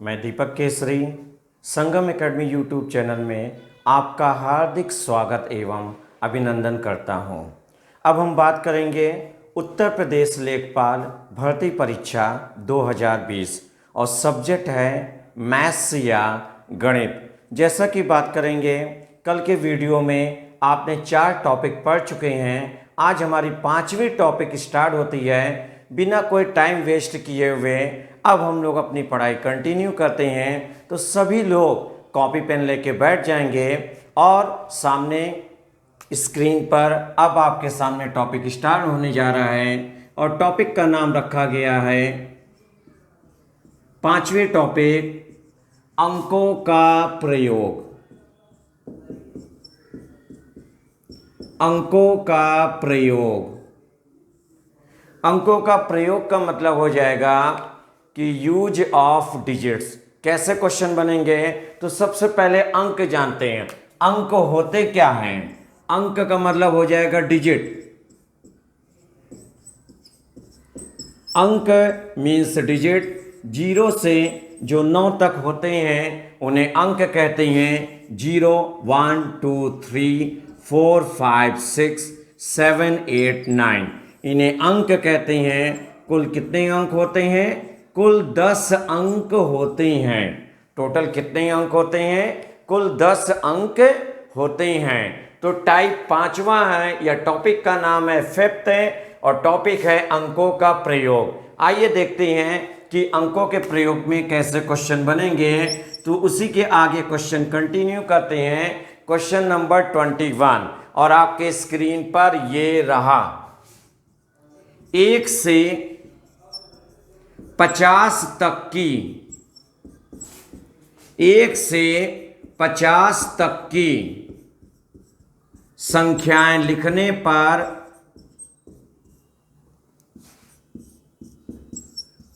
मैं दीपक केसरी संगम academy YouTube channel में आपका हार्दिक स्वागत एवं अभिनंदन करता हूं। अब हम बात करेंगे उत्तर प्रदेश लेखपाल भर्ती परीक्षा 2020 और सब्जेक्ट है मैथ्स या गणित। जैसा कि बात करेंगे, कल के वीडियो में आपने 4 टॉपिक पढ़ चुके हैं। आज हमारी 5वीं टॉपिक स्टार्ट होती है। बिना कोई टाइम वेस्ट किए हुए अब हम लोग अपनी पढ़ाई कंटिन्यू करते हैं। तो सभी लोग कॉपी पेन लेके बैठ जाएंगे और सामने स्क्रीन पर अब आपके सामने टॉपिक स्टार्ट होने जा रहा है और टॉपिक का नाम रखा गया है 5वीं टॉपिक अंकों का प्रयोग। अंकों का प्रयोग। अंकों का प्रयोग का मतलब हो जाएगा कि यूज ऑफ डिजिट्स। कैसे क्वेश्चन बनेंगे? तो सबसे पहले अंक जानते हैं। अंक होते क्या हैं? अंक का मतलब हो जाएगा डिजिट। अंक मीन्स डिजिट। 0 से जो 9 तक होते हैं उन्हें अंक कहते हैं। 0, 1, 2, 3, 4, 5, 6, 7, 8, 9 इन्हें अंक कहते हैं। कुल कितने अंक होते हैं? कुल 10 अंक होते हैं। टोटल कितने अंक होते हैं? कुल 10 अंक होते हैं। तो टाइप 5वां है या टॉपिक का नाम है 5th और टॉपिक है अंकों का प्रयोग। आइए देखते हैं कि अंकों के प्रयोग में कैसे क्वेश्चन बनेंगे। तो उसी के आगे क्वेश्चन कंटिन्यू करते हैं। क्वेश्चन नंबर 21 और आपके स्क्रीन पर ये रहा। 1 से 50 तक की 1 से 50 तक की संख्याएं लिखने पर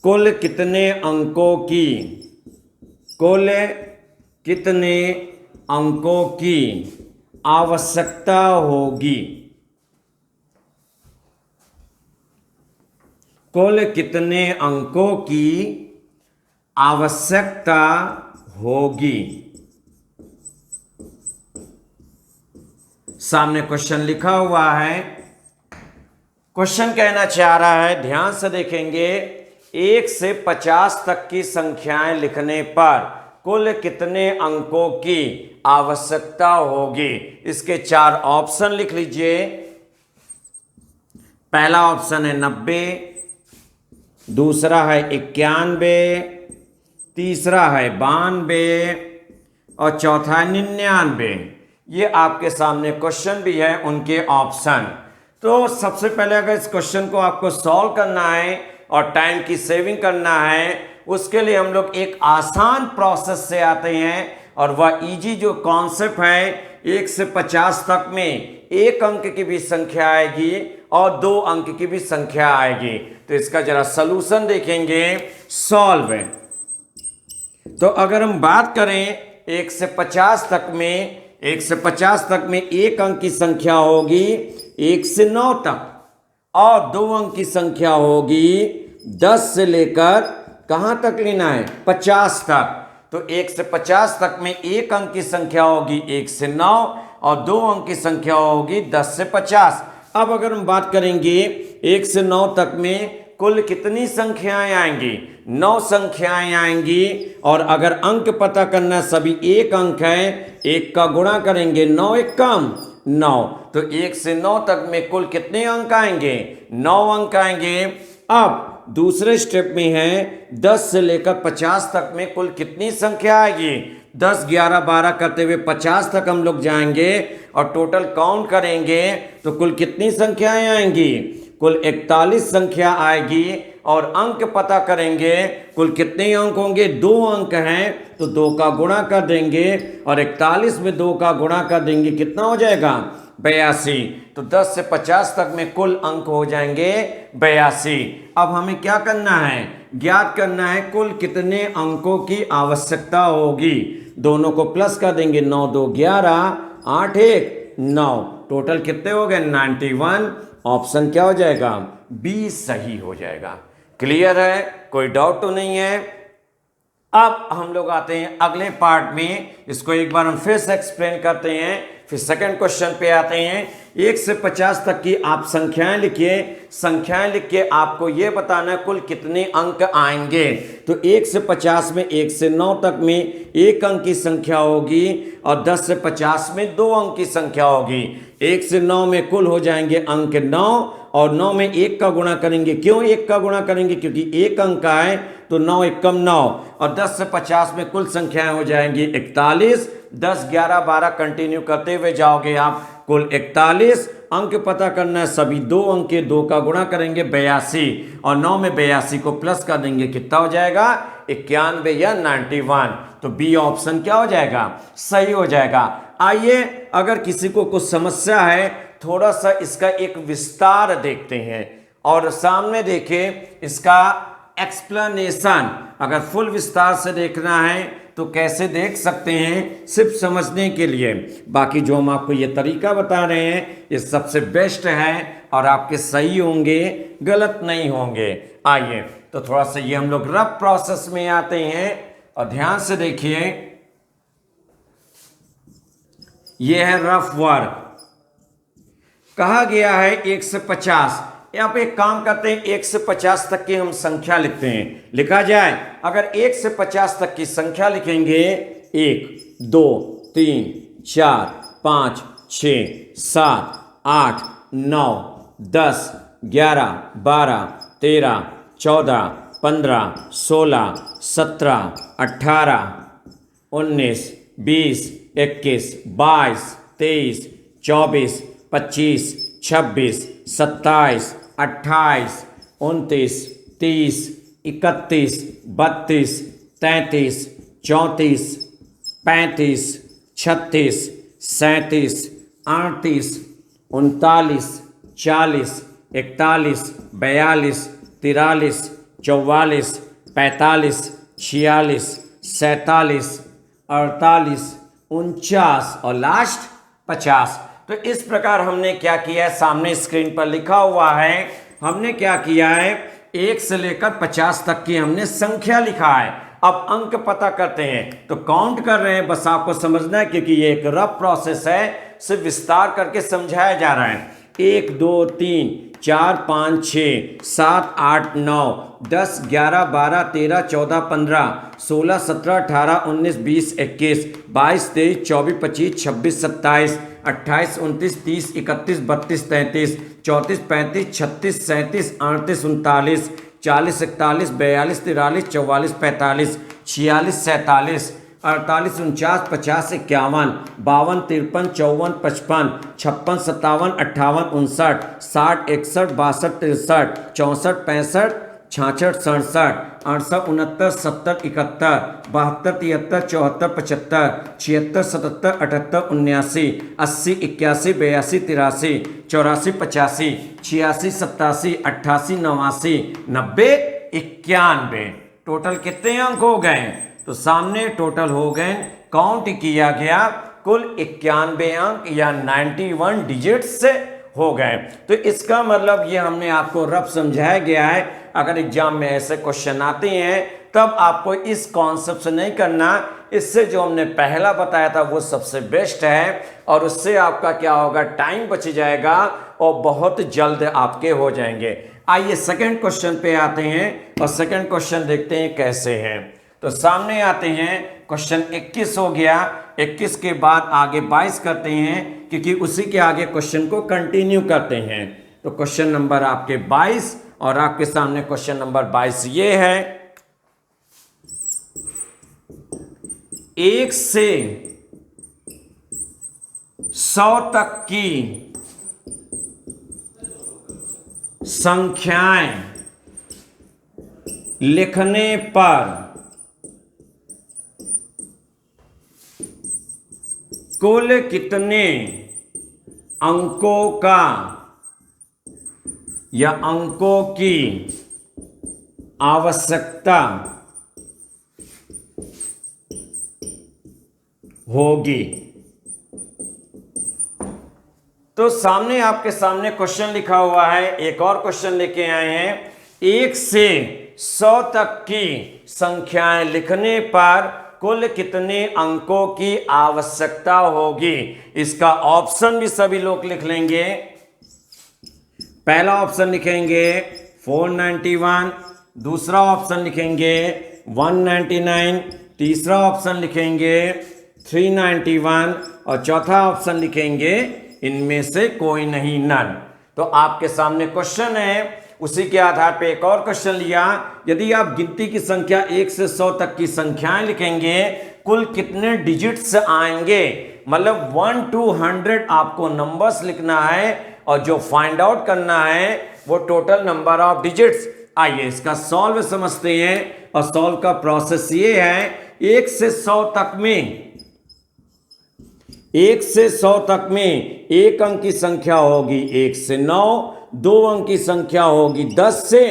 कुल कितने अंकों की आवश्यकता होगी? कुल कितने अंकों की आवश्यकता होगी? सामने क्वेश्चन लिखा हुआ है। क्वेश्चन कहना चाह रहा है, ध्यान से देखेंगे, 1 से 50 तक की संख्याएं लिखने पर कुल कितने अंकों की आवश्यकता होगी? इसके 4 ऑप्शन लिख लीजिए। पहला ऑप्शन है 90, दूसरा है 91, तीसरा है 92 और चौथा है 99। ये आपके सामने क्वेश्चन भी है, उनके ऑप्शन। तो सबसे पहले अगर इस क्वेश्चन को आपको सॉल्व करना है और टाइम की सेविंग करना है, उसके लिए हम लोग एक आसान प्रोसेस से आते हैं और वह इजी जो कॉन्सेप्ट है, 1 से 50 तक में 1 अंक की भी संख्या आएगी और 2 अंक की भी संख्या आएगी। तो इसका जरा सलूशन देखेंगे, सॉल्व। तो अगर हम बात करें 1 से 50 तक में, 1 से 50 तक में 1 अंक की संख्या होगी 1 से 9 तक और 2 अंक की संख्या होगी 10 से लेकर कहां तक लेना है? 50 तक। तो 1 से 50 तक में 1 अंक की संख्या होगी 1 से 9 और 2 अंक की संख्या होगी 10 से 50। अब अगर हम बात करेंगे 1 से 9 तक में कुल कितनी संख्याएं आएंगी? 9 संख्याएं आएंगी और अगर अंक पता करना, सभी 1 अंक है, 1 का गुणा करेंगे 9 1 कम 9। तो 1 से 9 तक में कुल कितने अंक आएंगे? 9 अंक आएंगे। अब दूसरे स्टेप में है 10 से लेकर 50 तक में कुल कितनी संख्या आएगी? 10, 11, 12 करते हुए 50 तक हम लोग जाएंगे और टोटल काउंट करेंगे तो कुल कितनी संख्याएं आएंगी? कुल 41 संख्या आएगी। और अंक पता करेंगे, कुल कितने अंक होंगे? 2 अंक हैं तो 2 का गुणा कर देंगे और 41 में 2 का गुणा कर देंगे, कितना हो जाएगा? 82। तो 10 से 50 तक में कुल अंक हो जाएंगे 82। अब हमें क्या करना है? ज्ञात करना है कुल कितने अंकों की आवश्यकता होगी। दोनों को प्लस कर देंगे, 9 2 11, 8 1 9, टोटल कितने हो गए? 91। ऑप्शन क्या हो जाएगा? बी सही हो जाएगा। क्लियर है? कोई डाउट तो नहीं है? अब हम लोग आते हैं अगले पार्ट में, इसको एक बार हम फिर से एक्सप्लेन करते हैं, फिर सेकंड क्वेश्चन पे आते हैं। 1 से 50 तक की आप संख्याएं लिखिए। संख्याएं लिख के आपको यह बताना है कुल कितने अंक आएंगे। तो 1 से 50 में 1 से 9 तक में 1 अंक की संख्या होगी और 10 से 50 में 2 अंक की संख्या होगी। 1 से 9 में कुल हो जाएंगे अंक 9 और 9 में 1 का गुणा करेंगे। क्यों 1 का गुणा करेंगे? क्योंकि 1 अंक आए तो 9 एकम 9 और 10 से 50 में कुल संख्याएं हो जाएंगी 41। 10, 11, 12 कंटिन्यू करते हुए जाओगे आप, कुल 41 अंक पता करना है। सभी 2 अंक के 2 का गुणा करेंगे 82 और 9 में 82 को प्लस कर देंगे, कितना हो जाएगा? 91 या 91। तो बी ऑप्शन क्या हो जाएगा? सही हो जाएगा। आइए अगर किसी को कुछ समस्या है, थोड़ा सा इसका एक विस्तार देखते हैं और सामने देखिए इसका एक्सप्लेनेशन। अगर फुल विस्तार से देखना है तो कैसे देख सकते हैं, सिर्फ समझने के लिए। बाकी जो हम आपको ये तरीका बता रहे हैं ये सबसे बेस्ट है और आपके सही होंगे, गलत नहीं होंगे। आइए तो थोड़ा सा ये हम लोग रफ प्रोसेस में आते हैं और ध्यान से देखिए, ये है रफ वर्क। कहा गया है 1 से 50। आप एक काम करते हैं, 1 से 50 तक की हम संख्या लिखते हैं। लिखा जाए, अगर 1 से 50 तक की संख्या लिखेंगे 1, 2, 3, 4, 5, 6, 7, 8, 9, 10, 11, 12, 13, 14, 15, 16, 17, 18, 19, 20, 21, 22, 23, 24, 25, 26, 27, 28, 29, 30, 31, 32, 33, 34, 35, 36, 37, 38, 39, 40, 41, 42, 43, 44, 45, 46, 47, 48, 49 और लास्ट 50। तो इस प्रकार हमने क्या किया है, सामने स्क्रीन पर लिखा हुआ है, हमने क्या किया है 1 से लेकर 50 तक की हमने संख्या लिखा है। अब अंक पता करते हैं तो काउंट कर रहे हैं, बस आपको समझना है क्योंकि ये एक रफ प्रोसेस है, सिर्फ विस्तार करके समझाया जा रहा है। 1, 2, 3, 4, 5, 6, 7, 8, 9, 10, 11, 12, 13, 14, 15, 16, 17, 18, 19, 20, 21, 22, 23, 24, 25, 26, 27, 28, 29, 30, 31, 32, 33, 34, 35, 36, 37, 38, 39, 40, 41, 42, 43, 44, 45, 46, 47, 48, 49, 50, 51, 52, 53, 54, 55, 56, 57, 58, 59, 60, 61, 62, 63, 64, 65, 66, 67, 68, 69, 70, 71, 72, 73, 74, 75, 76, 77, 78, 79, 80, 81, 82, 83, 84, 85, 86, 87, 88, 89, 90, 91। टोटल कितने अंक हो गए? तो सामने टोटल हो गए, काउंट किया गया, कुल 91 अंक या 91 डिजिट्स से हो गए। तो इसका मतलब ये हमने आपको रफ समझाया गया है। अगर एग्जाम में ऐसे क्वेश्चन आते हैं तब आपको इस कॉन्सेप्ट से नहीं करना, इससे जो हमने पहला बताया था वो सबसे बेस्ट है और उससे आपका क्या होगा, टाइम बच जाएगा और बहुत जल्द आपके हो जाएंगे। आइए सेकंड क्वेश्चन पे आते हैं और सेकंड क्वेश्चन देखते हैं कैसे है। तो सामने आते हैं, क्वेश्चन 21 हो गया, 21 के बाद आगे 22 करते हैं क्योंकि उसी के आगे क्वेश्चन को कंटिन्यू करते हैं। तो क्वेश्चन नंबर आपके 22 और आपके सामने क्वेश्चन नंबर 22 ये है, 1 से 100 तक की संख्याएं लिखने पर कुल कितने अंकों का या अंकों की आवश्यकता होगी? तो सामने आपके सामने क्वेश्चन लिखा हुआ है, एक और क्वेश्चन लेके आए हैं, 1 से 100 तक की संख्याएं लिखने पर कुल कितने अंकों की आवश्यकता होगी? इसका ऑप्शन भी सभी लोग लिख लेंगे। पहला ऑप्शन लिखेंगे 491, दूसरा ऑप्शन लिखेंगे 199, तीसरा ऑप्शन लिखेंगे 391 और चौथा ऑप्शन लिखेंगे इनमें से कोई नहीं, नन। तो आपके सामने क्वेश्चन है, उसी के आधार पर एक और क्वेश्चन लिया। यदि आप गिनती की संख्या 1 से 100 तक की संख्याएं लिखेंगे, कुल कितने डिजिट्स आएंगे? मतलब 1 to 100 आपको नंबर्स लिखना है और जो फाइंड आउट करना है वो टोटल नंबर ऑफ डिजिट्स। आइए इसका सॉल्व समझते हैं। और सॉल्व का प्रोसेस ये है, 1 से 100 तक में 1 से 100 तक में एक अंक की संख्या होगी 1 से 9, 2 अंक की संख्या होगी 10 से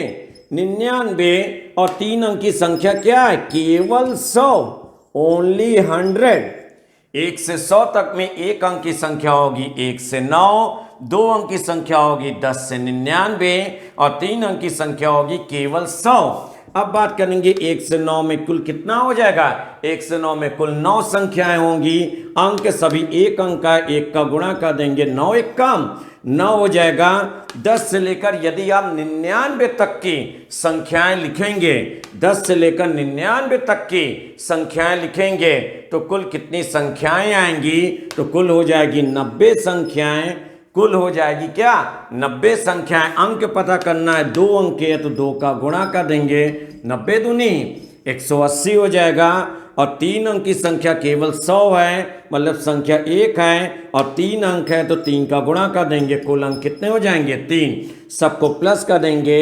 99 और 3 अंक की संख्या क्या है? केवल 100, ओनली 100। 1 से 100 तक में एक अंक की संख्या होगी 1 से 9, 2 अंक की संख्या होगी 10 से 99 और 3 अंक की संख्या होगी केवल 100। अब बात करेंगे 1 से 9 में कुल कितना हो जाएगा? 1 से 9 में कुल 9 संख्याएं होंगी। अंक सभी एक अंक का, एक का गुणा कर देंगे, 9 एक कम 9 हो जाएगा। 10 से लेकर यदि आप 99 तक की संख्याएं लिखेंगे, 10 से लेकर 99 तक की संख्याएं लिखेंगे तो कुल कितनी संख्याएं आएंगी? तो कुल हो जाएगी 90 संख्याएं। कुल हो जाएगी क्या? 90 संख्याएं। अंक पता करना है, 2 अंक है तो 2 का गुणा कर देंगे, 90 दूनी 180 हो जाएगा। और 3 अंक की संख्या केवल 100 है, मतलब संख्या 1 है और 3 अंक है तो 3 का गुणा कर देंगे, कुल अंक कितने हो जाएंगे? 3। सबको प्लस कर देंगे,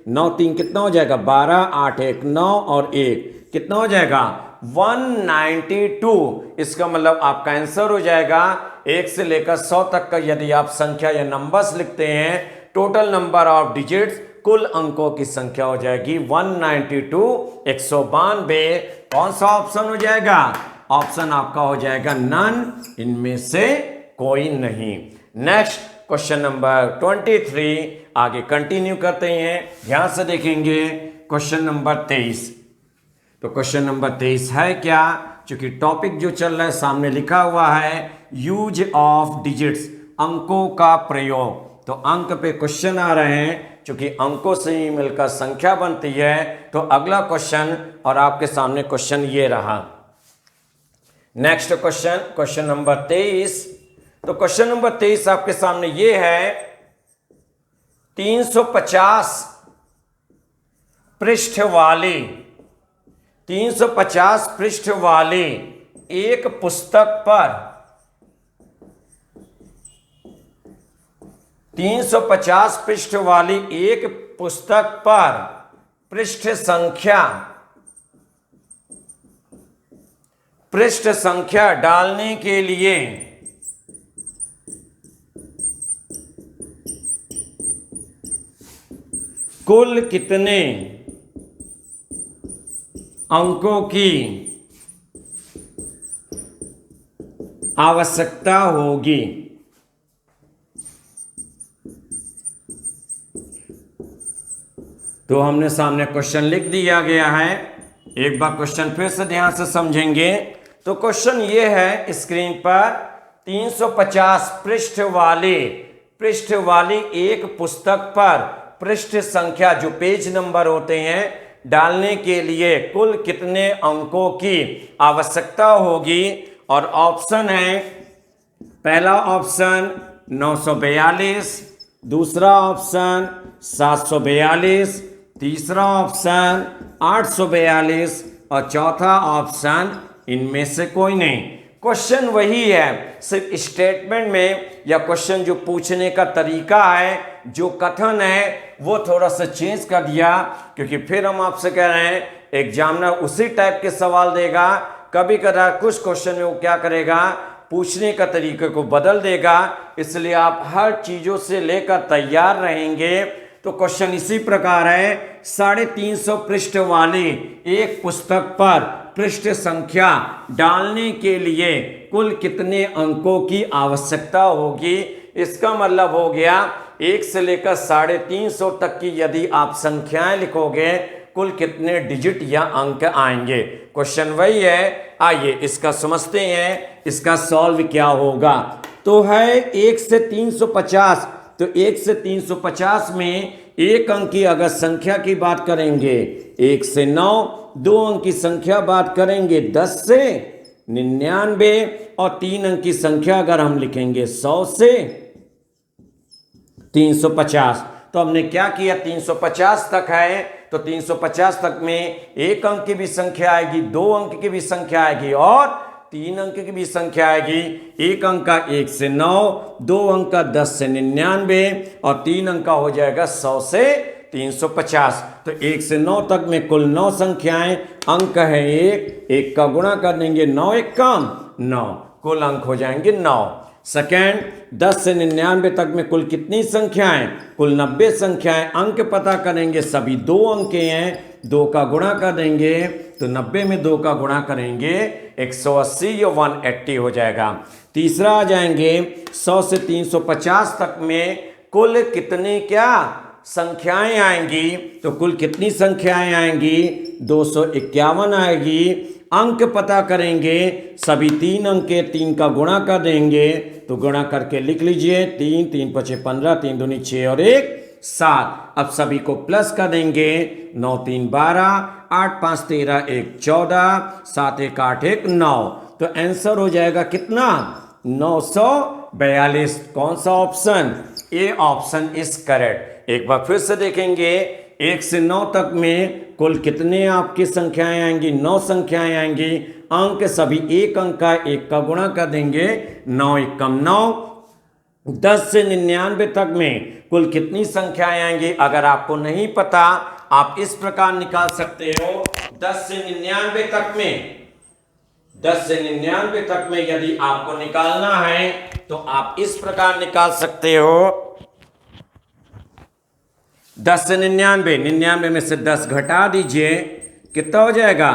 9 3 कितना हो जाएगा? 12, 8 1 9 और 1 कितना हो जाएगा? 192। इसका मतलब आपका आंसर हो जाएगा 1 से लेकर 100 तक का यदि आप संख्या या नंबर्स लिखते हैं, टोटल नंबर ऑफ डिजिट्स, कुल अंकों की संख्या हो जाएगी 192, 192। कौन सा ऑप्शन हो जाएगा? ऑप्शन आपका हो जाएगा नन, इनमें से कोई नहीं। नेक्स्ट क्वेश्चन नंबर 23, आगे कंटिन्यू करते हैं। ध्यान से देखेंगे क्वेश्चन नंबर 23। तो क्वेश्चन नंबर 23 है क्या? चूंकि टॉपिक जो चल रहा है सामने लिखा हुआ है यूज ऑफ डिजिट्स, अंकों का प्रयोग। तो अंक पे क्वेश्चन आ रहे हैं, चूंकि अंकों से ही मिलकर संख्या बनती है। तो अगला क्वेश्चन और आपके सामने क्वेश्चन ये रहा। Next question, question number 23। तो क्वेश्चन नंबर 23 आपके सामने ये है, 350 पृष्ठ वाली 350 पृष्ठ वाली एक पुस्तक पर 350 पृष्ठ वाली एक पुस्तक पर पृष्ठ संख्या डालने के लिए कुल कितने अंकों की आवश्यकता होगी? तो हमने सामने क्वेश्चन लिख दिया गया है, एक बार क्वेश्चन फिर से ध्यान से समझेंगे। तो क्वेश्चन ये है स्क्रीन पर, 350 पृष्ठ वाली एक पुस्तक पर पृष्ठ संख्या, जो पेज नंबर होते हैं, डालने के लिए कुल कितने अंकों की आवश्यकता होगी? और ऑप्शन है, पहला ऑप्शन 942, दूसरा ऑप्शन 742, तीसरा ऑप्शन 842 और चौथा ऑप्शन इनमें से कोई नहीं। क्वेश्चन वही है, सिर्फ स्टेटमेंट में या क्वेश्चन जो पूछने का तरीका है, जो कथन है, वो थोड़ा सा चेंज कर दिया, क्योंकि फिर हम आपसे कह रहे हैं एग्जामिनर उसी टाइप के सवाल देगा। कभी कदार कुछ क्वेश्चन में वो क्या करेगा, पूछने का तरीके को बदल देगा, इसलिए आप हर चीज़ों से लेकर तैयार रहेंगे। तो क्वेश्चन इसी प्रकार है, 350 पृष्ठ वाली एक पुस्तक पर पृष्ठ संख्या डालने के लिए कुल कितने अंकों की आवश्यकता होगी? इसका मतलब हो गया 1 से लेकर 350 तक की यदि आप संख्याएं लिखोगे, कुल कितने डिजिट या अंक आएंगे। क्वेश्चन वही है, आइए इसका समझते हैं, इसका सॉल्व क्या होगा। तो है 1 से 350, तो 1 से 350 में एक अंक की अगर संख्या की बात करेंगे 1 से 9, 2 अंक की संख्या बात करेंगे 10 से 99, और 3 अंक की संख्या अगर हम लिखेंगे 100 से 350। तो हमने क्या किया, 350 तक है तो 350 तक में एक अंक की भी संख्या आएगी, 2 अंक की भी संख्या आएगी और 3 अंक की भी संख्या आएगी। एक अंक का 1 से 9, 2 अंक का 10 से 99 और 3 अंक का हो जाएगा 100 से 350। तो 1 से 9 तक में कुल 9 संख्याएं, अंक है 1, 1 का गुणा कर देंगे 9 1 कम 9, कुल अंक हो जाएंगे 9। सेकेंड, 10 से 99 तक में कुल कितनी संख्याएं, कुल 90 संख्याएं। अंक पता करेंगे, सभी 2 अंक हैं, 2 का गुणा कर देंगे तो 90 में 2 का गुणा करेंगे 180 या 180 हो जाएगा। तीसरा आ जाएंगे 100 से 350 तक में कुल कितनी क्या संख्याएं आएंगी, तो कुल कितनी संख्याएं आएंगी, 251 आएगी। अंक पता करेंगे, सभी 3 अंक के 3 का गुणा कर देंगे तो गुणा करके लिख लीजिए 3 3 5 15, 3 दूनी 6 और 1 7। अब सभी को प्लस कर देंगे, 9 3 12, 8 5 13, 1 14, 7 1 8 1 9। तो आंसर हो जाएगा कितना, 942। कौन सा option, A option is correct. एक बार फिर से देखेंगे, 1 से 9 तक में कुल कितने आपकी संख्याएं आएंगी, 9 संख्याएं आएंगी। अंक सभी एक अंक का 1 का गुणा कर देंगे, 9 1 कम 9। 10 से 99 तक में कुल कितनी संख्याएं आएंगी, अगर आपको नहीं पता आप इस प्रकार निकाल सकते हो। 10 से 99 तक में, 10 से 99 तक में यदि आपको निकालना है तो आप इस प्रकार निकाल सकते हो। 10 से 99, 99 में से 10 घटा दीजिए, कितना हो जाएगा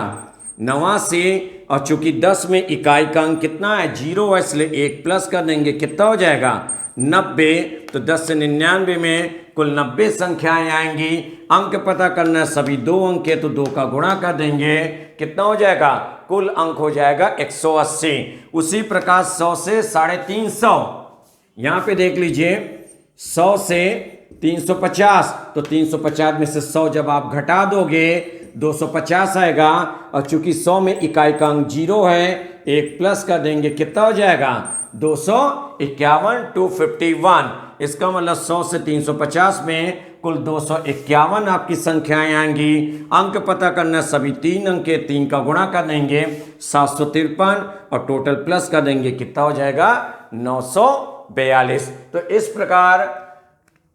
89। और चूंकि 10 में इकाई का अंक कितना है, 0 है, इसलिए 1 प्लस कर देंगे, कितना हो जाएगा 90। तो 10 से 99 में कुल 90 संख्याएं आएंगी। अंक पता करना है, सभी 2 अंक है तो 2 का गुणा कर देंगे, कितना हो जाएगा, कुल अंक हो जाएगा 180। उसी प्रकार 100 से 350, यहां पे देख लीजिए 100 से 350, तो 350 में से 100 जब आप घटा दोगे 250 आएगा। और चूंकि 100 में इकाई का अंक 0 है, 1 प्लस कर देंगे, कितना हो जाएगा 251, 251। इसका मतलब 100 से 350 में कुल 251 आपकी संख्याएं आएंगी। अंक पता करना, सभी 3 अंक के 3 का गुणा कर देंगे 753 और टोटल प्लस कर देंगे, कितना हो जाएगा 942। तो इस प्रकार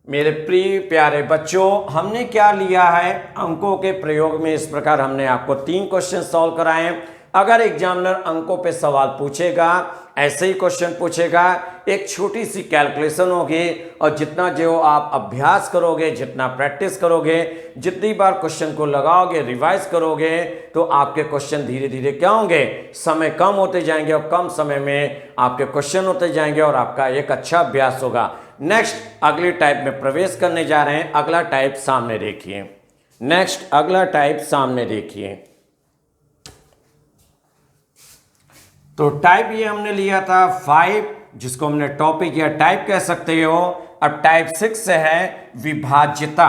मेरे प्रिय प्यारे बच्चों, हमने क्या लिया है, अंकों के प्रयोग में इस प्रकार हमने आपको 3 क्वेश्चन सॉल्व कराए। अगर एग्जामिनर अंकों पे सवाल पूछेगा, ऐसे ही क्वेश्चन पूछेगा, एक छोटी सी कैलकुलेशन होगी और जितना जो आप अभ्यास करोगे, जितना प्रैक्टिस करोगे, जितनी बार क्वेश्चन को लगाओगे, रिवाइज करोगे, तो आपके क्वेश्चन धीरे धीरे क्या होंगे, समय कम होते जाएंगे और कम समय में आपके क्वेश्चन होते जाएंगे और आपका एक अच्छा अभ्यास होगा। नेक्स्ट अगले टाइप में प्रवेश करने जा रहे हैं। अगला टाइप सामने देखिए। नेक्स्ट अगला टाइप सामने देखिए। तो टाइप ये हमने लिया था 5, जिसको हमने टॉपिक या टाइप कह सकते हो। अब टाइप 6 से है विभाज्यता।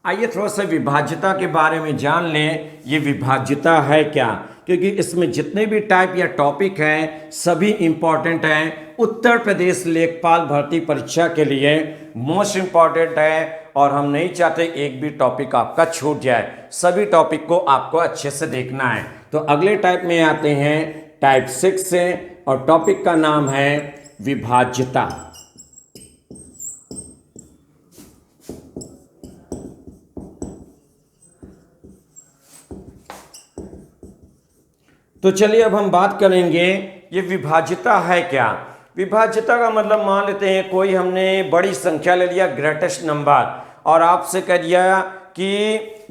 आइए थोड़ा सा विभाज्यता के बारे में जान लें, ये विभाज्यता है क्या, क्योंकि इसमें जितने भी टाइप या टॉपिक हैं सभी इंपॉर्टेंट हैं। उत्तर प्रदेश लेखपाल भर्ती परीक्षा के लिए मोस्ट इंपॉर्टेंट है और हम नहीं चाहते एक भी टॉपिक आपका छूट जाए। सभी टॉपिक को आपको अच्छे से देखना है। तो अगले टाइप में आते हैं टाइप 6 से, और टॉपिक का नाम है विभाज्यता। तो चलिए अब हम बात करेंगे ये विभाज्यता है क्या। विभाज्यता का मतलब मान लेते हैं कोई हमने बड़ी संख्या ले लिया, ग्रेटेस्ट नंबर, और आपसे कह दिया कि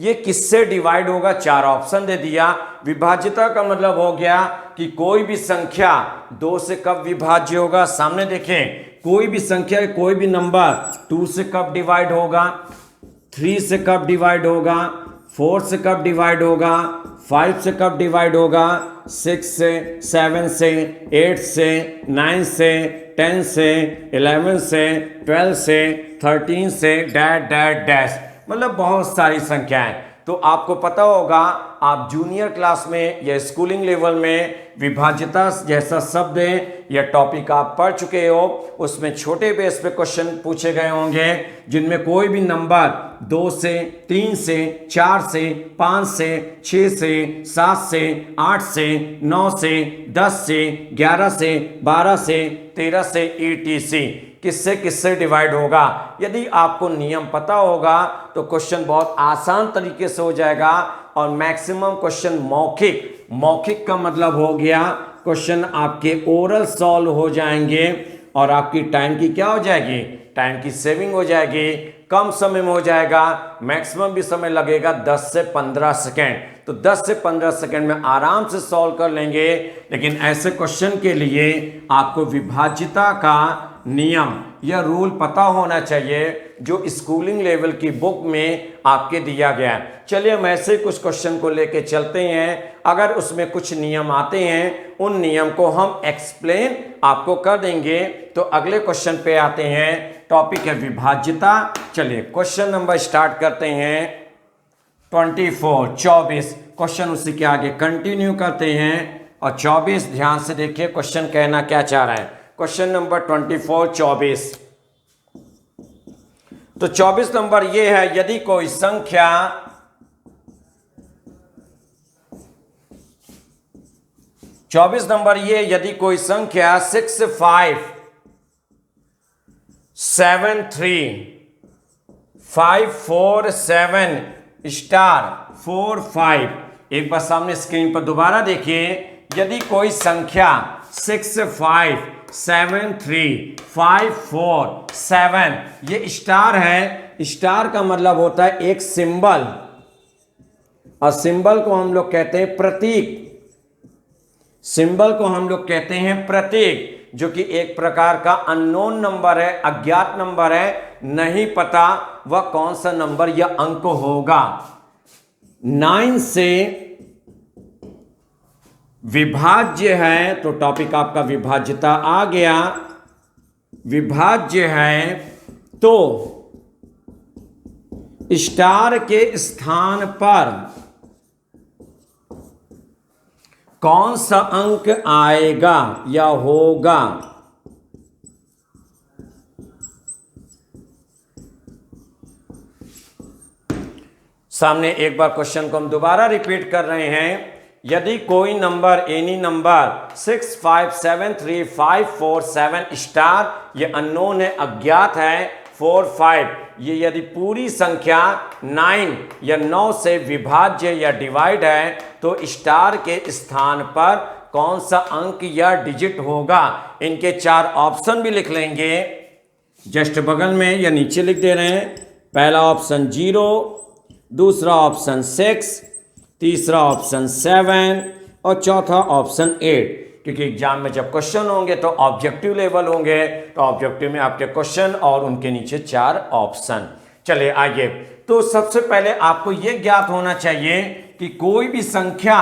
ये किससे डिवाइड होगा, 4 ऑप्शन दे दिया। विभाज्यता का मतलब हो गया कि कोई भी संख्या 2 से कब विभाज्य होगा। सामने देखें, कोई भी संख्या, कोई भी नंबर 2 से कब डिवाइड होगा, 3 से कब डिवाइड होगा, 4 से कब डिवाइड होगा, 5 से कब डिवाइड होगा, 6 से, 7 से, 8 से, 9 से, 10 से, 11 से, 12 से, 13 से, डैश डैश डैश, मतलब बहुत सारी संख्याएं। तो आपको पता होगा, आप जूनियर क्लास में या स्कूलिंग लेवल में विभाज्यता जैसा शब्द या टॉपिक आप पढ़ चुके हो। उसमें छोटे बेस पे क्वेश्चन पूछे गए होंगे जिनमें कोई भी नंबर 2 से, 3 से, 4 से, 5 से, 6 से, 7 से, 8 से, 9 से, 10 से, 11 से, 12 से, 13 से ETC किससे किससे डिवाइड होगा। यदि आपको नियम पता होगा तो क्वेश्चन बहुत आसान तरीके से हो जाएगा। और मैक्सिमम क्वेश्चन मौखिक, मौखिक का मतलब हो गया क्वेश्चन आपके ओरल सॉल्व हो जाएंगे और आपकी टाइम की क्या हो जाएगी, टाइम की सेविंग हो जाएगी, कम समय में हो जाएगा। मैक्सिमम भी समय लगेगा 10 से 15 सेकेंड, तो 10 से 15 सेकेंड में आराम से सॉल्व कर लेंगे। लेकिन ऐसे क्वेश्चन के लिए आपको विभाज्यता का नियम या रूल पता होना चाहिए जो स्कूलिंग लेवल की बुक में आपके दिया गया है। चलिए हम ऐसे कुछ क्वेश्चन को लेके चलते हैं। अगर उसमें कुछ नियम आते हैं उन नियम को हम एक्सप्लेन आपको कर देंगे। तो अगले क्वेश्चन पे आते हैं, टॉपिक है विभाज्यता। चलिए क्वेश्चन नंबर स्टार्ट करते हैं 24 क्वेश्चन उसी के आगे कंटिन्यू करते हैं। और 24 ध्यान से देखिए क्वेश्चन कहना क्या चाह रहा है। क्वेश्चन नंबर 24 तो 24 नंबर ये है, यदि कोई संख्या यदि कोई संख्या 6 5 7 3 5 4 7 स्टार 4 5, एक बार सामने स्क्रीन पर दोबारा देखिए। यदि कोई संख्या 6 5 7 3 5 4 7, ये स्टार है। स्टार का मतलब होता है एक सिंबल, और सिंबल को हम लोग कहते हैं प्रतीक। सिंबल को हम लोग कहते हैं प्रतीक, जो कि एक प्रकार का अननोन नंबर है, अज्ञात नंबर है, नहीं पता वह कौन सा नंबर या अंक होगा। 9 से विभाज्य है, तो टॉपिक आपका विभाज्यता आ गया। विभाज्य है तो स्टार के स्थान पर कौन सा अंक आएगा या होगा। सामने एक बार क्वेश्चन को हम दोबारा रिपीट कर रहे हैं। यदि कोई नंबर, एनी नंबर 6 5 7 3 5 4 7 स्टार, ये अननोन है, अज्ञात है, 4 5, ये यदि पूरी संख्या 9 या 9 से विभाज्य या डिवाइड है तो स्टार के स्थान पर कौन सा अंक या डिजिट होगा। इनके 4 ऑप्शन भी लिख लेंगे, जस्ट बगल में या नीचे लिख दे रहे हैं। पहला ऑप्शन 0, दूसरा ऑप्शन 6, तीसरा ऑप्शन 7 और चौथा ऑप्शन 8। क्योंकि एग्जाम में जब क्वेश्चन होंगे तो ऑब्जेक्टिव लेवल होंगे, तो ऑब्जेक्टिव में आपके क्वेश्चन और उनके नीचे 4 ऑप्शन। चलिए आइए, तो सबसे पहले आपको यह ज्ञात होना चाहिए कि कोई भी संख्या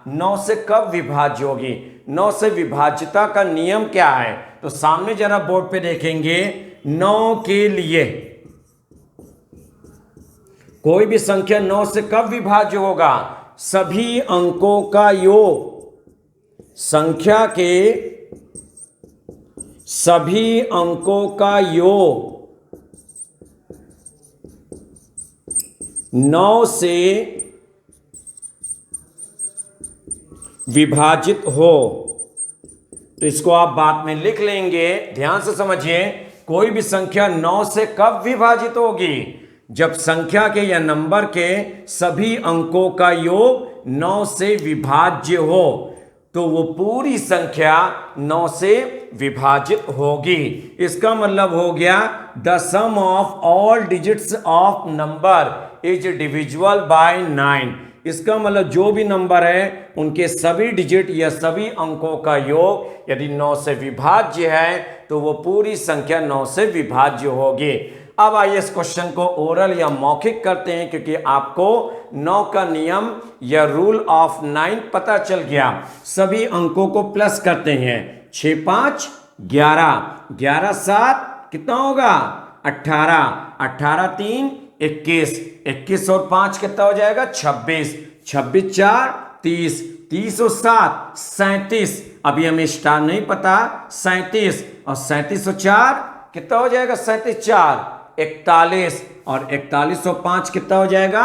9 से कब विभाज्य होगी। 9 से विभाज्यता का नियम क्या है, तो सामने जरा बोर्ड पे देखेंगे। 9 के लिए कोई भी संख्या 9 से कब विभाज्य होगा, सभी अंकों का योग, संख्या के सभी अंकों का योग 9 से विभाजित हो। तो इसको आप बाद में लिख लेंगे, ध्यान से समझिए। कोई भी संख्या 9 से कब विभाजित होगी, जब संख्या के या नंबर के सभी अंकों का योग 9 से विभाज्य हो, तो वो पूरी संख्या 9 से विभाजित होगी। इसका मतलब हो गया the sum of all digits of number is divisible by 9। इसका मतलब जो भी नंबर है उनके सभी डिजिट या सभी अंकों का योग यदि 9 से विभाज्य है तो वो पूरी संख्या 9 से विभाज्य होगी। अब आइए इस क्वेश्चन को ओरल या मौखिक करते हैं, क्योंकि आपको 9 का नियम या रूल ऑफ 9 पता चल गया। सभी अंकों को प्लस करते हैं। 6 5 11, 11 7 कितना होगा 18, 18 3 21, 21 और 5 कितना हो जाएगा 26, 26 4 30, 30 और 7 37, अभी हमें स्टार नहीं पता, 37 और 37 और 4 कितना हो जाएगा 37 4 41, और 41 और 5 कितना हो जाएगा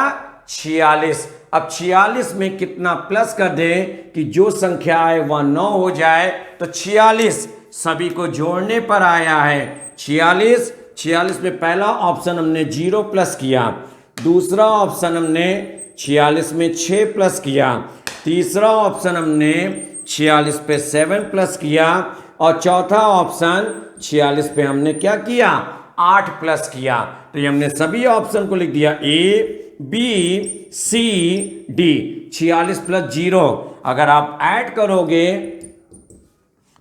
46। अब 46 में कितना प्लस कर दे कि जो संख्या आए वह 9 हो जाए, तो 46 सभी को जोड़ने पर आया है 46। 46 में पहला ऑप्शन हमने 0 प्लस किया, दूसरा ऑप्शन हमने 46 में 6 प्लस किया, तीसरा ऑप्शन हमने 46 पे 7 प्लस किया, और चौथा ऑप्शन 46 पे हमने क्या किया 8 प्लस किया। तो ये हमने सभी ऑप्शन को लिख दिया A B C D. 46 plus 0 अगर आप ऐड करोगे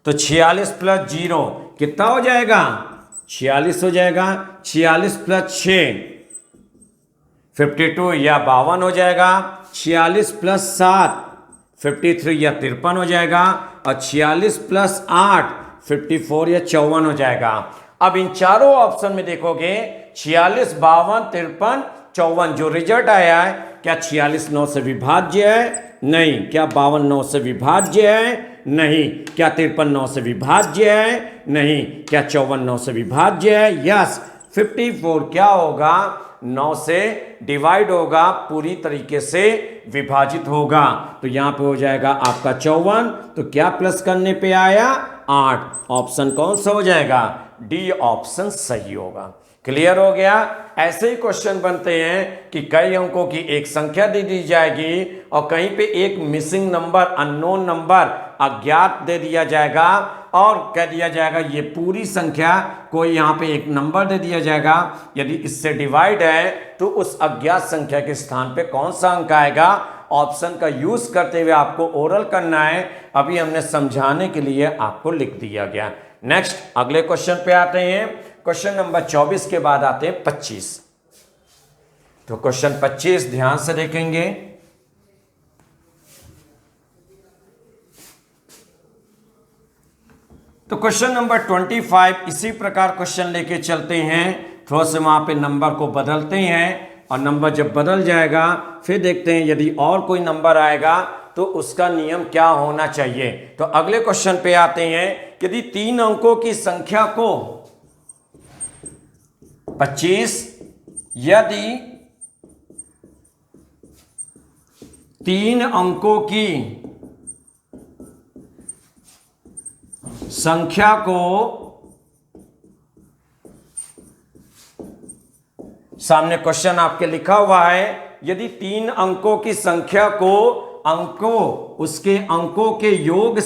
तो 46 प्लस 0 कितना हो जाएगा 46 हो जाएगा। 46 प्लस 6 52 या 52 हो जाएगा। 46 प्लस 7 53 या 53 हो जाएगा, और 46 प्लस 8 54 या 54 हो जाएगा। अब इन चारों ऑप्शन में देखोगे 46 52 53 54 जो रिजल्ट आया है, क्या 46 9 से विभाज्य है? नहीं। क्या 52 9 से विभाज्य है? नहीं। क्या 53 9 से विभाज्य है? नहीं। क्या 54 9 से विभाज्य है? यस। 54 क्या होगा 9 से डिवाइड होगा, पूरी तरीके से विभाजित होगा। तो यहां पे हो जाएगा आपका 54। तो क्या प्लस करने पे आया 8। ऑप्शन कौन सा हो जाएगा डी ऑप्शन सही होगा। क्लियर हो गया। ऐसे ही क्वेश्चन बनते हैं कि कई अंकों की एक संख्या दे दी जाएगी और कहीं पे एक मिसिंग नंबर अननोन नंबर अज्ञात दे दिया जाएगा, और कह दिया जाएगा ये पूरी संख्या, कोई यहाँ पे एक नंबर दे दिया जाएगा, यदि इससे डिवाइड है तो उस अज्ञात संख्या के स्थान पे कौन सा अंक आएगा। ऑप्शन का यूज करते हुए आपको ओरल करना है। अभी हमने समझाने के लिए आपको लिख दिया गया। नेक्स्ट अगले क्वेश्चन पे आते हैं। क्वेश्चन नंबर 24 के बाद आते हैं 25। तो क्वेश्चन 25 ध्यान से देखेंगे। तो क्वेश्चन नंबर 25 इसी प्रकार क्वेश्चन लेके चलते हैं। थोड़ा से वहां पे नंबर को बदलते हैं, और नंबर जब बदल जाएगा फिर देखते हैं यदि और कोई नंबर आएगा तो उसका नियम क्या होना चाहिए। तो अगले क्वेश्चन पे आते हैं। यदि 3 अंकों की संख्या को 25, यदि 3 अंकों की संख्या को सामने क्वेश्चन आपके लिखा हुआ है, यदि 3 अंकों की संख्या को उसके अंकों के योग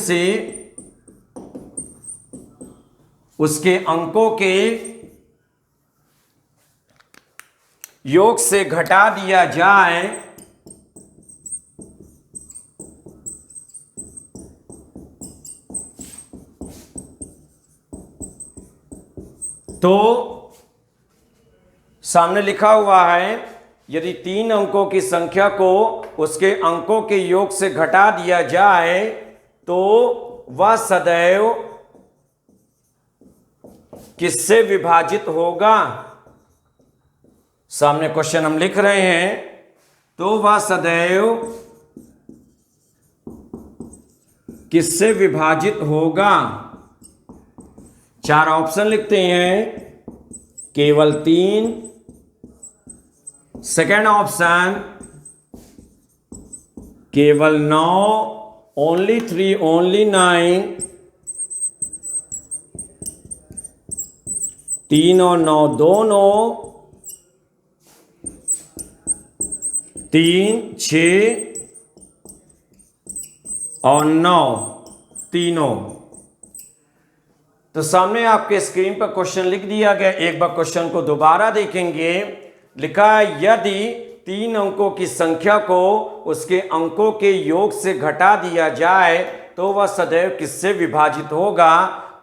से घटा दिया जाए तो सामने लिखा हुआ है यदि 3 अंकों की संख्या को उसके अंकों के योग से घटा दिया जाए तो वह सदैव किससे विभाजित होगा। सामने क्वेश्चन हम लिख रहे हैं, तो वह सदैव किससे विभाजित होगा। 4 ऑप्शन लिखते हैं, केवल 3, सेकेंड ऑप्शन केवल 9, ओनली 3, ओनली 9, 3 और 9 दोनों, 3 6 और 9 तीनों। तो सामने आपके स्क्रीन पर क्वेश्चन लिख दिया गया। एक बार क्वेश्चन को दोबारा देखेंगे। लिखा है यदि 3 अंकों की संख्या को उसके अंकों के योग से घटा दिया जाए तो वह सदैव किससे विभाजित होगा।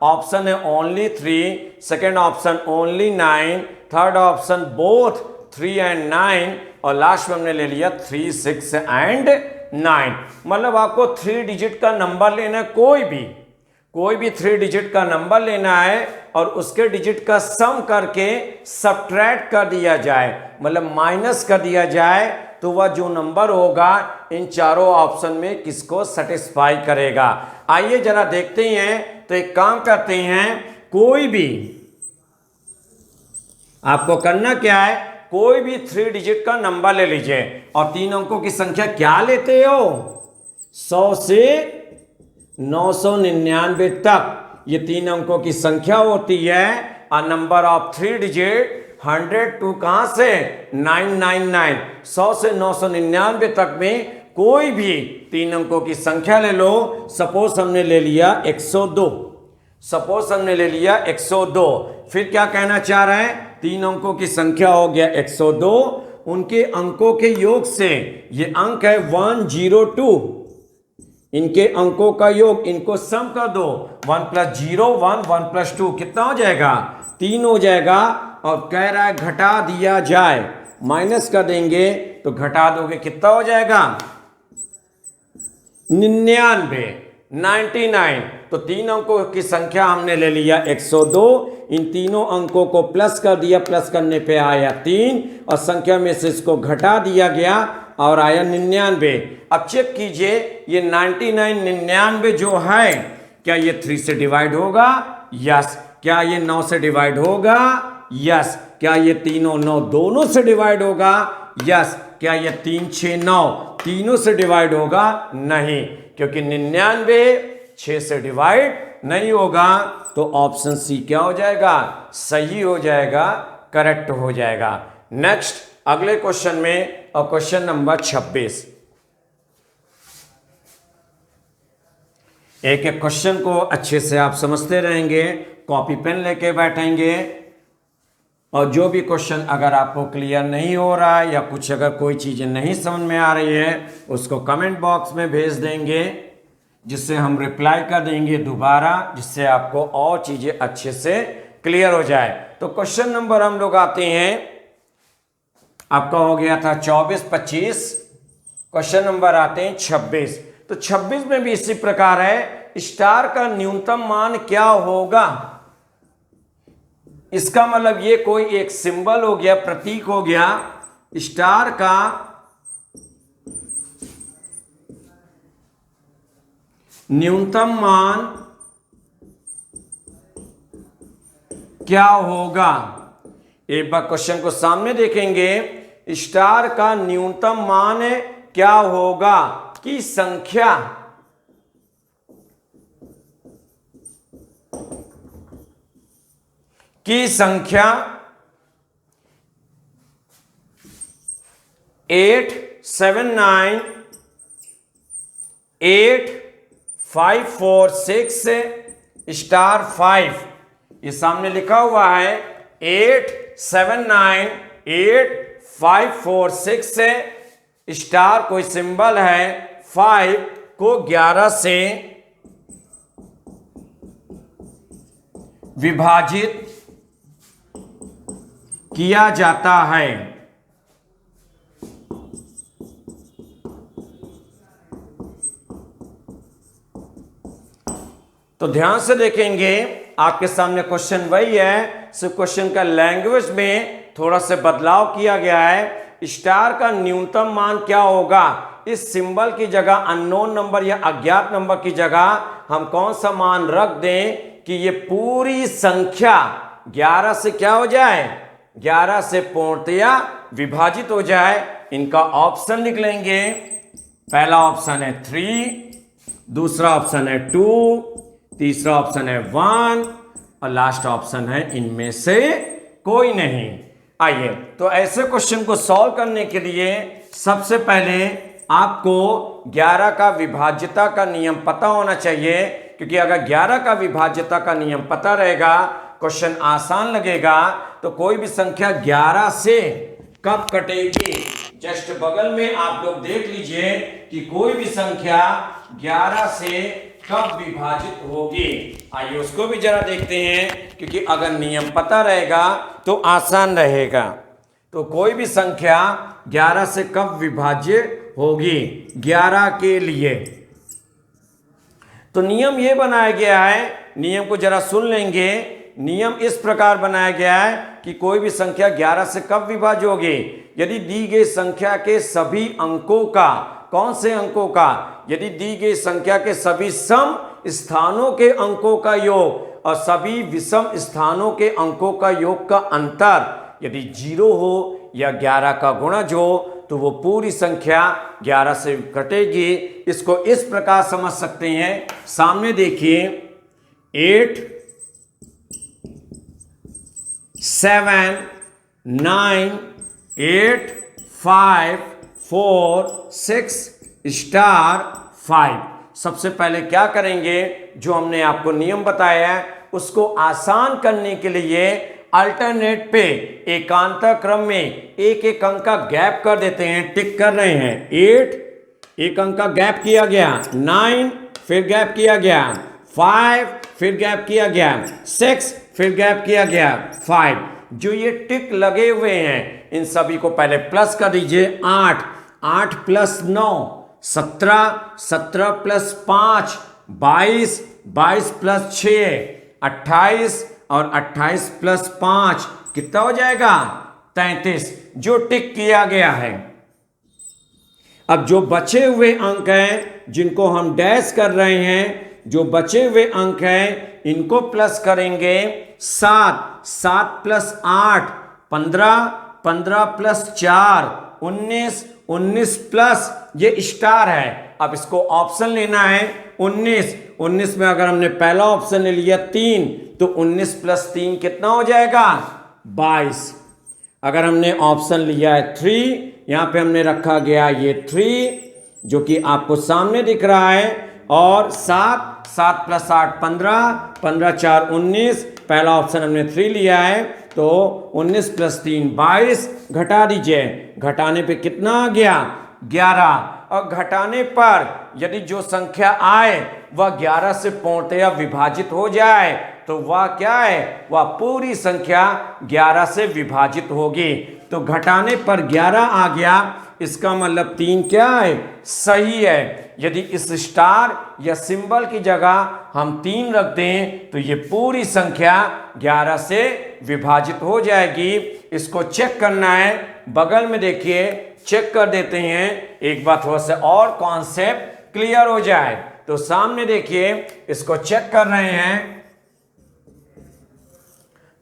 ऑप्शन है only 3, second option only 9, third option both 3 and 9, और लास्ट में हमने ले लिया 3, 6 एंड 9। मतलब आपको 3 डिजिट का नंबर लेना है, कोई भी 3 डिजिट का नंबर लेना है और उसके डिजिट का सम करके सब्ट्रैक्ट कर दिया जाए, मतलब माइनस कर दिया जाए, तो वह जो नंबर होगा इन चारों ऑप्शन में किसको सेटिस्फाई करेगा। आइए जरा देखते हैं। तो एक काम करते हैं, कोई भी आपको करना क्या है, कोई भी 3 डिजिट का नंबर ले लीजिए और 3 अंकों की संख्या क्या लेते हो, 100 से 999 तक ये 3 अंकों की संख्या होती है। और नंबर ऑफ 3 डिजिट 100 टू कहां से 999, 100 से 999 तक में कोई भी 3 अंकों की संख्या ले लो। सपोज हमने ले लिया 102, फिर क्या कहना चाह रहे हैं, 3 अंकों की संख्या हो गया 102, उनके अंकों के योग से ये अंक है 102, इनके अंकों का योग, इनको सम कर दो, 1 + 0 1, 1 + 2 कितना हो जाएगा, 3 हो जाएगा। और कह रहा है घटा दिया जाए, माइनस कर देंगे तो घटा दोगे कितना हो जाएगा, 99, 99। तो 3 अंकों की संख्या हमने ले लिया 102, इन तीनों अंकों को प्लस कर दिया, प्लस करने पे आया 3 और संख्या में से इसको घटा दिया गया और आया 99। अब चेक कीजिए ये 99 99 जो है, क्या ये 3 से डिवाइड होगा, यस। क्या ये 9 से डिवाइड होगा, यस। क्या ये तीनों 9 दोनों से डिवाइड होगा, यस। क्या ये 3 6 9 तीनों से डिवाइड होगा, नहीं, क्योंकि 99 6 से डिवाइड नहीं होगा। तो ऑप्शन सी क्या हो जाएगा, सही हो जाएगा, करेक्ट हो जाएगा। नेक्स्ट अगले क्वेश्चन में, और क्वेश्चन नंबर 26। एक एक क्वेश्चन को अच्छे से आप समझते रहेंगे, कॉपी पेन लेके बैठेंगे, और जो भी क्वेश्चन अगर आपको क्लियर नहीं हो रहा है या कुछ अगर कोई चीज़ें नहीं समझ में आ रही है उसको कमेंट बॉक्स में भेज देंगे, जिससे हम रिप्लाई कर देंगे दोबारा, जिससे आपको और चीज़ें अच्छे से क्लियर हो जाए। तो क्वेश्चन नंबर हम लोग आते हैं, आपका हो गया था 24 25, क्वेश्चन नंबर आते हैं 26। तो 26 में भी इसी प्रकार है, स्टार का न्यूनतम मान क्या होगा। इसका मतलब ये कोई एक सिंबल हो गया, प्रतीक हो गया, स्टार का न्यूनतम मान क्या होगा। एक बार क्वेश्चन को सामने देखेंगे, स्टार का न्यूनतम मान क्या होगा की संख्या, की संख्या 8 7 9 8 5 4 6 स्टार 5, ये सामने लिखा हुआ है 8 7 9 8 5 4 6 स्टार कोई सिंबल है, 5 को 11 से विभाजित किया जाता है। तो ध्यान से देखेंगे, आपके सामने क्वेश्चन वही है, सिर्फ क्वेश्चन का लैंग्वेज में थोड़ा सा बदलाव किया गया है। स्टार का न्यूनतम मान क्या होगा, इस सिंबल की जगह, अननोन नंबर या अज्ञात नंबर की जगह हम कौन सा मान रख दें कि ये पूरी संख्या 11 से क्या हो जाए, 11 से पूर्णतया विभाजित हो जाए। इनका ऑप्शन लिख लेंगे, पहला ऑप्शन है 3, दूसरा ऑप्शन है 2, तीसरा ऑप्शन है 1 और लास्ट ऑप्शन है इनमें से कोई नहीं। आइए, तो ऐसे क्वेश्चन को सॉल्व करने के लिए सबसे पहले आपको 11 का विभाज्यता का नियम पता होना चाहिए, क्योंकि अगर 11 का विभाज्यता का नियम पता रहेगा क्वेश्चन आसान लगेगा। तो कोई भी संख्या 11 से कब कटेगी, जस्ट बगल में आप लोग देख लीजिए कि कोई भी संख्या 11 से कब विभाजित होगी। आइए उसको भी जरा देखते हैं, क्योंकि अगर नियम पता रहेगा तो आसान रहेगा। तो कोई भी संख्या 11 से कब विभाज्य होगी 11 के लिए, तो नियम ये बनाया गया है, नियम को जरा सुन लेंगे। नियम इस प्रकार बनाया गया है कि कोई भी संख्या 11 से कब विभाज्य होगी, यदि दी गई संख्या के सभी अंकों का, कौन से अंकों का, यदि दी गई संख्या के सभी सम स्थानों के अंकों का योग और सभी विषम स्थानों के अंकों का योग का अंतर यदि 0 हो या 11 का गुणज हो, तो वो पूरी संख्या 11 से कटेगी। इसको इस प्रकार समझ सकते हैं, सामने देखिए 8 7 9 8 5 4 6 स्टार 5। सबसे पहले क्या करेंगे, जो हमने आपको नियम बताया है उसको आसान करने के लिए अल्टरनेट पे एकांतर क्रम में एक एक अंक का गैप कर देते हैं, टिक कर रहे हैं। 8 एक अंक का गैप किया गया, 9 फिर गैप किया गया, 5 फिर गैप किया गया, 6 फिर गैप किया गया, 5। जो ये टिक लगे हुए हैं इन सभी को पहले प्लस कर दीजिए। 8 8 प्लस 9 17 17 प्लस 5 22 22 प्लस 6 28 और 28 प्लस 5 कितना हो जाएगा 33, जो टिक किया गया है। अब जो बचे हुए अंक हैं जिनको हम डैश कर रहे हैं, जो बचे हुए अंक हैं इनको प्लस करेंगे। 7 7 प्लस 8 15 15 प्लस 4 19 19 प्लस ये स्टार है। अब इसको ऑप्शन लेना है 19 19 में अगर हमने पहला ऑप्शन ले लिया 3, तो 19 प्लस 3 कितना हो जाएगा 22। अगर हमने ऑप्शन लिया है 3, यहाँ पे हमने रखा गया ये 3 जो कि आपको सामने दिख रहा है, और 7 7 प्लस 8 15 15 4 19, पहला ऑप्शन हमने 3 लिया है, तो 19 प्लस 3 22। घटा दीजिए, घटाने पे कितना आ गया 11। और घटाने पर यदि जो संख्या आए वह 11 से पूर्णतया विभाजित हो जाए, तो वह क्या है, वह पूरी संख्या 11 से विभाजित होगी। तो घटाने पर 11 आ गया, इसका मतलब 3 क्या है, सही है। यदि इस स्टार या सिंबल की जगह हम 3 रख दें तो ये पूरी संख्या 11 से विभाजित हो जाएगी। इसको चेक करना है, बगल में देखिए चेक कर देते हैं, एक बार थोड़ा सा और कॉन्सेप्ट क्लियर हो जाए। तो सामने देखिए इसको चेक कर रहे हैं,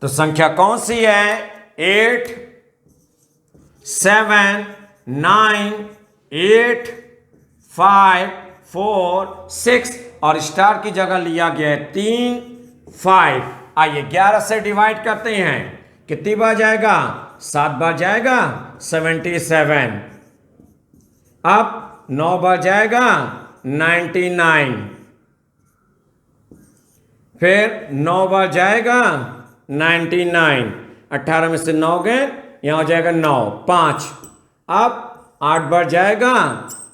तो संख्या कौन सी है 8 7 9 8 5 4 6, और स्टार की जगह लिया गया है 3 5। आइए 11 से डिवाइड करते हैं, कितनी बार जाएगा 7 बार जाएगा 77। अब 9 बार जाएगा 99, फिर 9 बार जाएगा 99, 18 में से 9 गए, यहाँ हो जाएगा 9 5। अब 8 बार जाएगा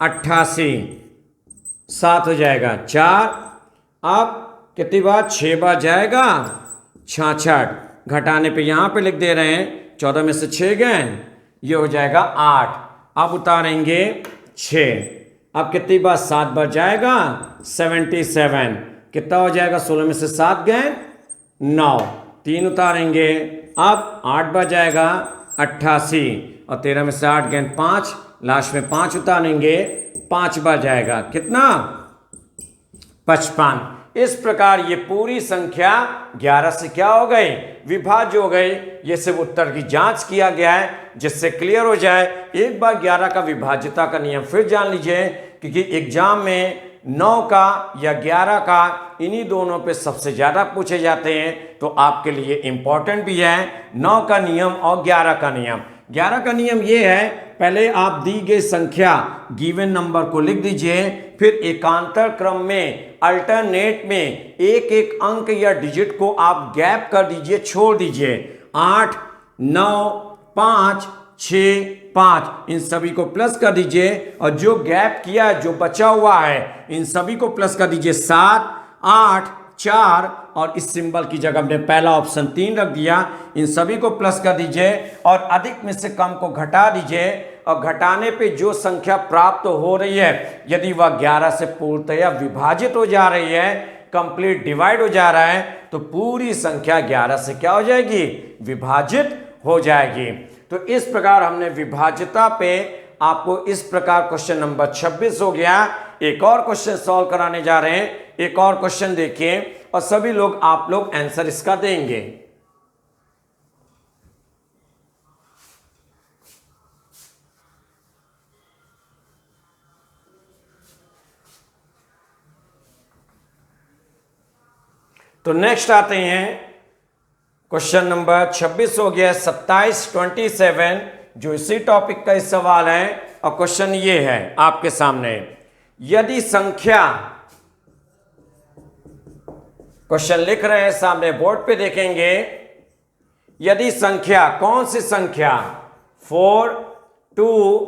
88, 7 हो जाएगा 4। अब कितनी बार 6 बार जाएगा 66, घटाने पे यहाँ पे लिख दे रहे हैं, 14 में से 6 गए, ये हो जाएगा 8। अब उतारेंगे 6। अब कितनी बार 7 बार जाएगा 77, कितना हो जाएगा 16 में से 7 गए 9, 3 उतारेंगे। अब 8 बार जाएगा 88, और 13 में से 8 गए 5, लास्ट में 5 उतारेंगे, 5 बार जाएगा कितना 55। इस प्रकार ये पूरी संख्या 11 से क्या हो गई विभाज्य हो गई। ये सिर्फ उत्तर की जांच किया गया है जिससे क्लियर हो जाए। एक बार 11 का विभाज्यता का नियम फिर जान लीजिए, क्योंकि एग्जाम में 9 का या 11 का इन्हीं दोनों पे सबसे ज़्यादा पूछे जाते हैं, तो आपके लिए इम्पॉर्टेंट भी है 9 का नियम और 11 का नियम। 11 का नियम ये है, पहले आप दी गई संख्या गिवन नंबर को लिख दीजिए, फिर एकांतर क्रम में अल्टरनेट में एक एक अंक या डिजिट को आप गैप कर दीजिए, छोड़ दीजिए। 8 9 5 6 5, इन सभी को प्लस कर दीजिए और जो गैप किया है, जो बचा हुआ है, इन सभी को प्लस कर दीजिए 7, 8, 4 और इस सिंबल की जगह हमने पहला ऑप्शन 3 रख दिया। इन सभी को प्लस कर दीजिए और अधिक में से कम को घटा दीजिए और घटाने पे जो संख्या प्राप्त हो रही है, यदि वह 11 से पूर्णतया विभाजित हो जा रही है, कंप्लीट डिवाइड हो जा रहा है, तो पूरी संख्या 11 से क्या हो जाएगी? विभाजित हो जाएगी। तो इस प्रकार हमने विभाज्यता पे आपको इस प्रकार क्वेश्चन नंबर 26 हो गया। एक और क्वेश्चन सॉल्व कराने जा रहे हैं। एक और क्वेश्चन देखिए और सभी लोग आप लोग आंसर इसका देंगे। तो नेक्स्ट आते हैं, क्वेश्चन नंबर 26 हो गया 27, 27 जो इसी टॉपिक का इस सवाल है और क्वेश्चन ये है आपके सामने। यदि संख्या, क्वेश्चन लिख रहे हैं सामने बोर्ड पे देखेंगे, यदि संख्या, कौन सी संख्या? 4, 2,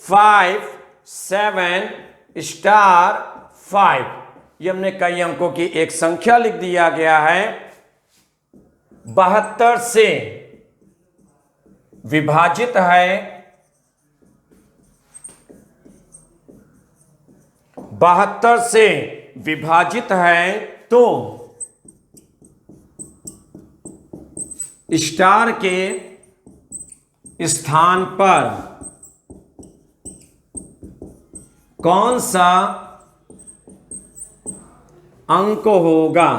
5, 7 स्टार 5, ये हमने कई अंकों की एक संख्या लिख दिया गया है, 72 से विभाजित है, 72 से विभाजित है, तो स्टार के स्थान पर कौन सा अंक होगा?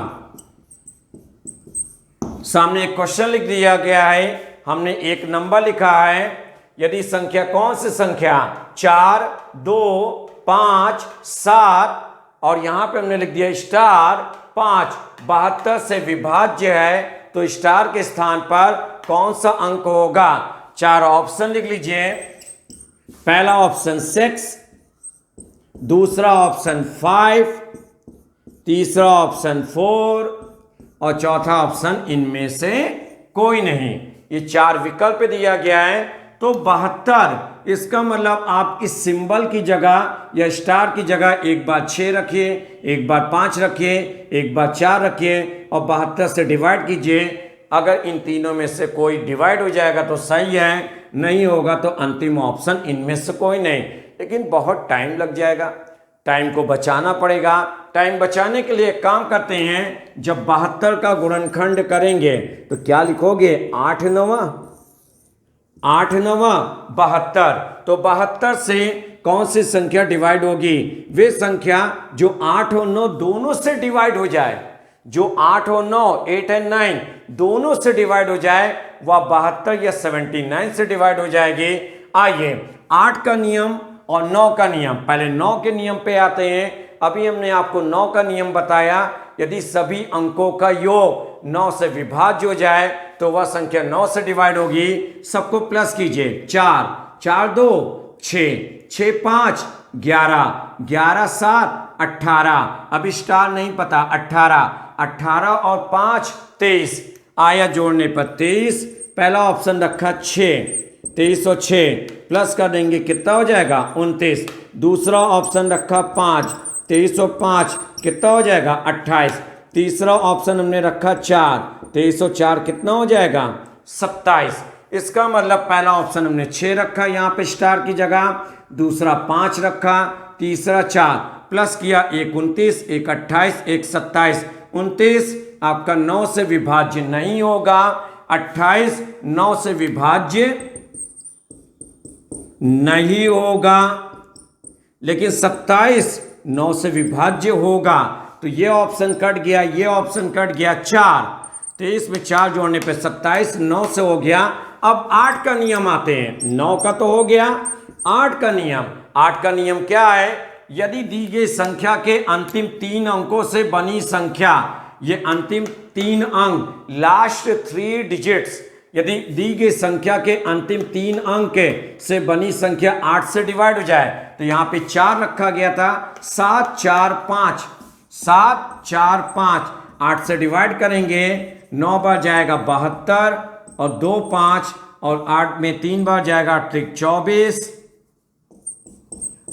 सामने एक क्वेश्चन लिख दिया गया है, हमने एक नंबर लिखा है। यदि संख्या, कौन सी संख्या? 4, 2, 5, 7 और यहां पे हमने लिख दिया स्टार 5, 72 से विभाज्य है, तो स्टार के स्थान पर कौन सा अंक होगा? 4 ऑप्शन लिख लीजिए। पहला ऑप्शन 6, दूसरा ऑप्शन 5, तीसरा ऑप्शन 4 और चौथा ऑप्शन इनमें से कोई नहीं। ये 4 विकल्प दिया गया है। तो 72, इसका मतलब आप इस सिंबल की जगह या स्टार की जगह एक बार 6 रखिए, एक बार 5 रखिए, एक बार 4 रखिए और 72 से डिवाइड कीजिए। अगर इन तीनों में से कोई डिवाइड हो जाएगा तो सही है, नहीं होगा तो अंतिम ऑप्शन इनमें से कोई नहीं। लेकिन बहुत टाइम लग जाएगा, टाइम को बचाना पड़ेगा। टाइम बचाने के लिए काम करते हैं, जब 72 का गुणनखंड करेंगे तो क्या लिखोगे? 8 9 8 9 72। तो 72 से कौन सी संख्या डिवाइड होगी? वे संख्या जो 8 और 9 दोनों से डिवाइड हो जाए, जो 8 और 9, 8 एंड 9 दोनों से डिवाइड हो जाए, वह 72 या 79 से डिवाइड हो जाएगी। आइए 8 का नियम और 9 का नियम, पहले 9 के नियम पे आते हैं। अभी हमने आपको 9 का नियम बताया, यदि सभी अंकों का योग 9 से विभाज्य हो जाए तो वह संख्या 9 से डिवाइड होगी। सबको प्लस कीजिए, 4, 4 2 6, 6 5 11, 11 7 18, अब स्टार नहीं पता, 18, 18 और 5 23, आया जोड़ने पर 23। पहला ऑप्शन रखा 6, 23 और 6 प्लस कर देंगे, कितना हो जाएगा? 29। दूसरा ऑप्शन रखा 5, 23 और 5 कितना हो जाएगा? 28। तीसरा ऑप्शन हमने रखा 4, 23 और 4 कितना हो जाएगा? 27। इसका मतलब पहला ऑप्शन हमने 6 रखा यहाँ पे स्टार की जगह, दूसरा 5 रखा, तीसरा 4 प्लस किया, एक 29, एक 28, एक 27। 29 आपका 9 से विभाज्य नहीं होगा, 28 9 से विभाज्य नहीं होगा, लेकिन 27 9 से विभाज्य होगा। तो ये ऑप्शन कट गया, ये ऑप्शन कट गया। 4, 23 में 4 जोड़ने पे 27, 9 से हो गया। अब 8 का नियम आते हैं। 9 का तो हो गया, 8 का नियम। 8 का नियम क्या है? यदि दी गई संख्या के अंतिम 3 अंकों से बनी संख्या, ये अंतिम 3 अंक, लास्ट 3 डिजिट्स, यदि दी गई संख्या के अंतिम 3 अंक से बनी संख्या 8 से डिवाइड हो जाए, तो यहाँ पे 4 रखा गया था, 7 4 5, 7 4 5, 8 से डिवाइड करेंगे, 9 बार जाएगा 72 और 2 5 और 8 में 3 बार जाएगा 8 24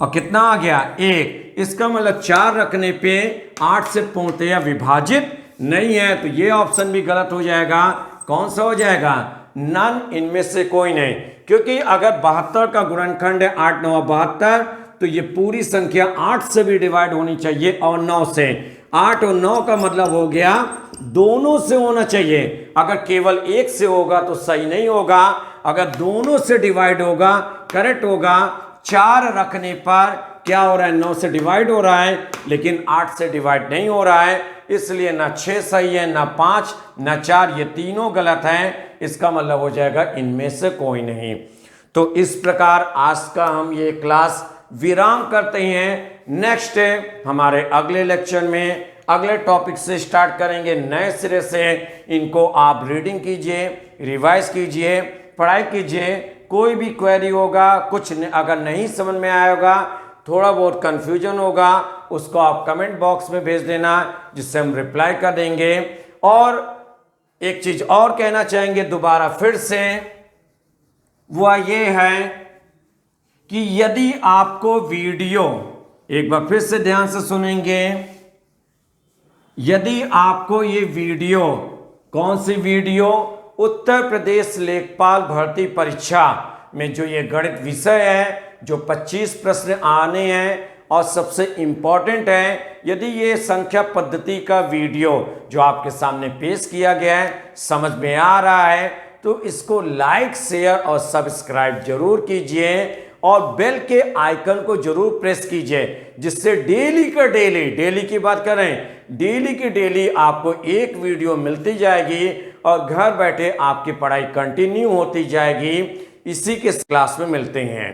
और कितना आ गया 1। इसका मतलब 4 रखने पे 8 से पूर्णतया विभाजित नहीं है, तो ये ऑप्शन भी गलत हो जाएगा। कौन सा हो जाएगा? नन, इनमें से कोई नहीं, क्योंकि अगर 72 का गुणनखंड है 8 9 72, तो ये पूरी संख्या 8 से भी डिवाइड होनी चाहिए और 9 से। 8 और 9 का मतलब हो गया दोनों से होना चाहिए। अगर केवल एक से होगा तो सही नहीं होगा, अगर दोनों से डिवाइड होगा करेक्ट होगा। 4 रखने पर क्या हो रहा है? 9 से डिवाइड हो रहा है, लेकिन 8 से डिवाइड नहीं हो रहा है, इसलिए ना 6 सही है, ना 5, ना 4, ये तीनों गलत हैं। इसका मतलब हो जाएगा इनमें से कोई नहीं। तो इस प्रकार आज का हम ये क्लास विराम करते हैं। नेक्स्ट हमारे अगले लेक्चर में अगले टॉपिक से स्टार्ट करेंगे नए सिरे से। इनको आप रीडिंग कीजिए, रिवाइज कीजिए, पढ़ाई कीजिए। कोई भी क्वेरी होगा, कुछ अगर नहीं समझ में आएगा, थोड़ा बहुत कंफ्यूजन होगा, उसको आप कमेंट बॉक्स में भेज देना, जिससे हम रिप्लाई कर देंगे। और एक चीज और कहना चाहेंगे दोबारा फिर से, वह ये है कि यदि आपको वीडियो, एक बार फिर से ध्यान से सुनेंगे, यदि आपको ये वीडियो, कौन सी वीडियो? उत्तर प्रदेश लेखपाल भर्ती परीक्षा में जो ये गणित विषय है, जो 25 प्रश्न आने हैं और सबसे इंपॉर्टेंट है, यदि ये संख्या पद्धति का वीडियो जो आपके सामने पेश किया गया है समझ में आ रहा है, तो इसको लाइक, शेयर और सब्सक्राइब जरूर कीजिए और बेल के आइकन को जरूर प्रेस कीजिए, जिससे डेली का डेली, डेली की बात करें, डेली की डेली आपको एक वीडियो मिलती जाएगी और घर बैठे आपकी पढ़ाई कंटिन्यू होती जाएगी। इसी के क्लास में मिलते हैं।